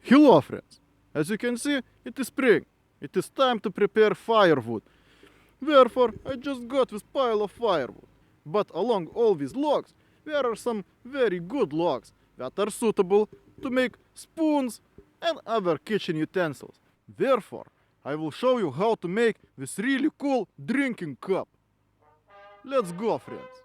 Hello friends! As you can see, it is spring. It is time to prepare firewood. Therefore, I just got this pile of firewood. But along all these logs, there are some very good logs that are suitable to make spoons and other kitchen utensils. Therefore, I will show you how to make this really cool drinking cup. Let's go, friends!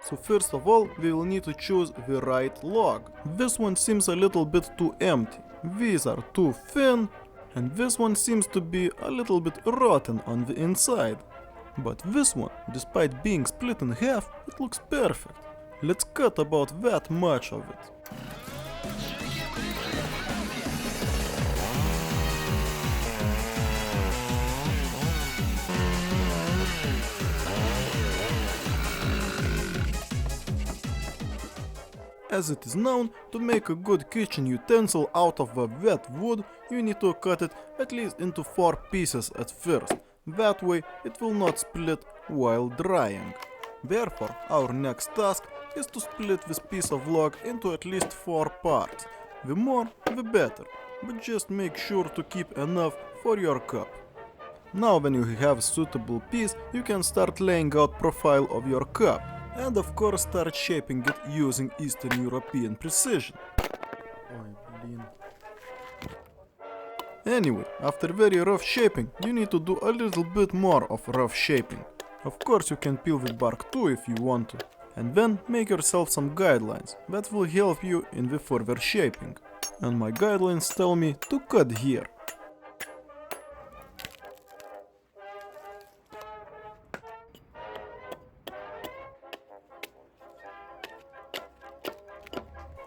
So first of all, we will need to choose the right log. This one seems a little bit too empty. These are too thin, and this one seems to be a little bit rotten on the inside. But this one, despite being split in half, it looks perfect. Let's cut about that much of it. As it is known, to make a good kitchen utensil out of a wet wood, you need to cut it at least into 4 pieces at first. That way it will not split while drying. Therefore, our next task is to split this piece of log into at least 4 parts. The more, the better, but just make sure to keep enough for your cup. Now when you have a suitable piece, you can start laying out profile of your cup. And of course start shaping it using Eastern European precision. Anyway, after very rough shaping, you need to do a little bit more of rough shaping. Of course you can peel the bark too if you want to. And then make yourself some guidelines that will help you in the further shaping. And my guidelines tell me to cut here.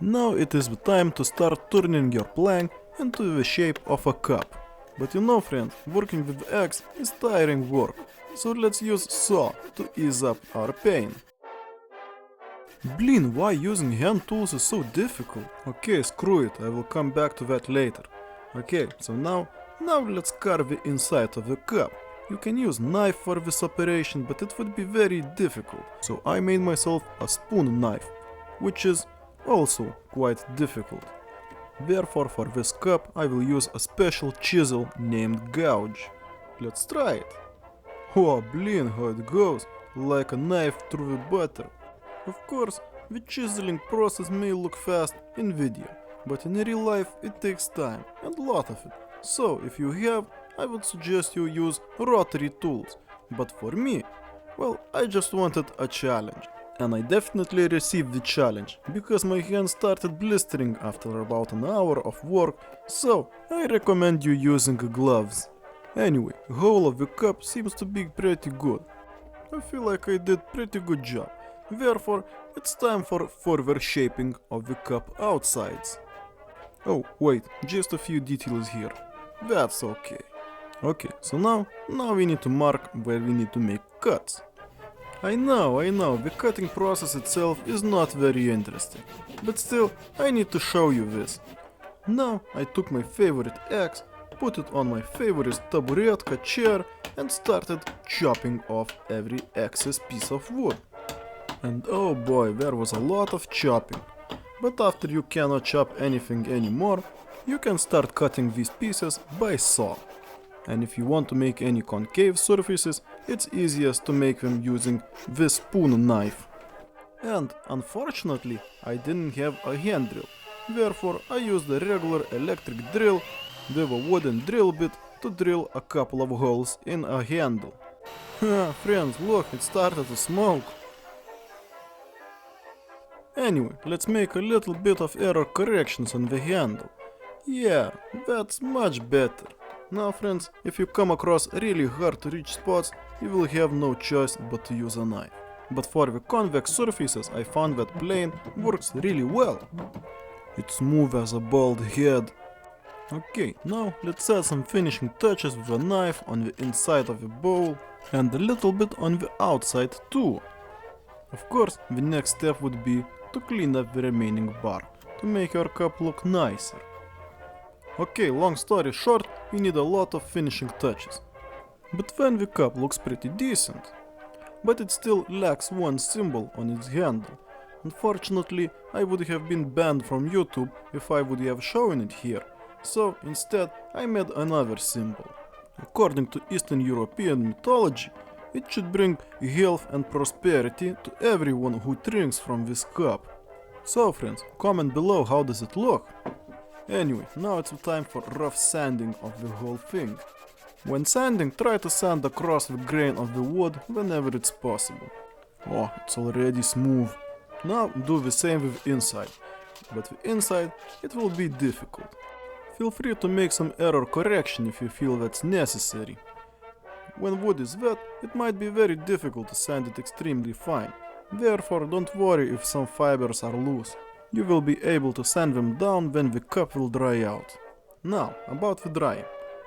Now it is the time to start turning your plank into the shape of a cup. But you know friends, working with axe is tiring work, so let's use saw to ease up our pain. Blin, why using hand tools is so difficult? Okay, screw it, I will come back to that later. Okay, so now let's carve the inside of the cup. You can use knife for this operation, but it would be very difficult, so I made myself a spoon knife, which is also quite difficult. Therefore, for this cup I will use a special chisel named gouge. Let's try it. Oh, blin, how it goes, like a knife through the butter. Of course, the chiseling process may look fast in video, but in real life it takes time, and a lot of it. So, if you have, I would suggest you use rotary tools. But for me, well, I just wanted a challenge. And I definitely received the challenge, because my hands started blistering after about an hour of work, so I recommend you using gloves. Anyway, the whole of the cup seems to be pretty good. I feel like I did pretty good job. Therefore, it's time for further shaping of the cup outsides. Oh, wait, just a few details here. That's okay. Okay, so now we need to mark where we need to make cuts. I know, the cutting process itself is not very interesting, but still, I need to show you this. Now, I took my favorite axe, put it on my favorite taburetka chair and started chopping off every excess piece of wood. And oh boy, there was a lot of chopping. But after you cannot chop anything anymore, you can start cutting these pieces by saw. And if you want to make any concave surfaces, it's easiest to make them using this spoon knife. And unfortunately, I didn't have a hand drill, therefore I used a regular electric drill with a wooden drill bit to drill a couple of holes in a handle. Friends, look, it started to smoke. Anyway, let's make a little bit of error corrections on the handle. Yeah, that's much better. Now friends, if you come across really hard to reach spots, you will have no choice but to use a knife. But for the convex surfaces, I found that plane works really well. It's smooth as a bald head. Okay, now let's add some finishing touches with a knife on the inside of the bowl and a little bit on the outside too. Of course, the next step would be to clean up the remaining bark to make your cup look nicer. Okay, long story short, we need a lot of finishing touches. But then the cup looks pretty decent. But it still lacks one symbol on its handle. Unfortunately, I would have been banned from YouTube if I would have shown it here, so instead I made another symbol. According to Eastern European mythology, it should bring health and prosperity to everyone who drinks from this cup. So friends, comment below how does it look. Anyway, now it's time for rough sanding of the whole thing. When sanding, try to sand across the grain of the wood whenever it's possible. Oh, it's already smooth. Now do the same with inside, but with inside it will be difficult. Feel free to make some error correction if you feel that's necessary. When wood is wet, it might be very difficult to sand it extremely fine. Therefore, don't worry if some fibers are loose. You will be able to sand them down when the cup will dry out. Now, about the drying.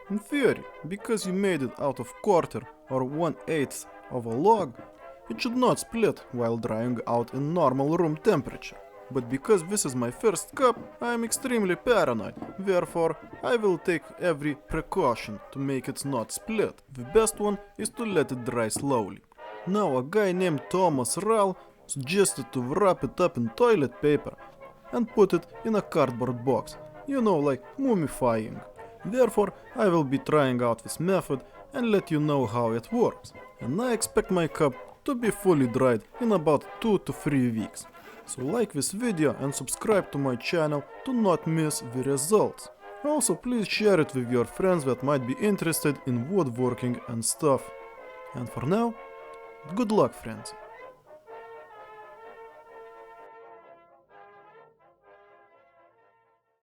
In theory, because you made it out of quarter or 1/8 of a log, it should not split while drying out in normal room temperature. But because this is my first cup, I am extremely paranoid, therefore I will take every precaution to make it not split. The best one is to let it dry slowly. Now a guy named Thomas Rall suggested to wrap it up in toilet paper and put it in a cardboard box, you know, like mummifying. Therefore I will be trying out this method and let you know how it works. And I expect my cup to be fully dried in about 2 to 3 weeks. So like this video and subscribe to my channel to not miss the results. Also please share it with your friends that might be interested in woodworking and stuff. And for now, good luck friends!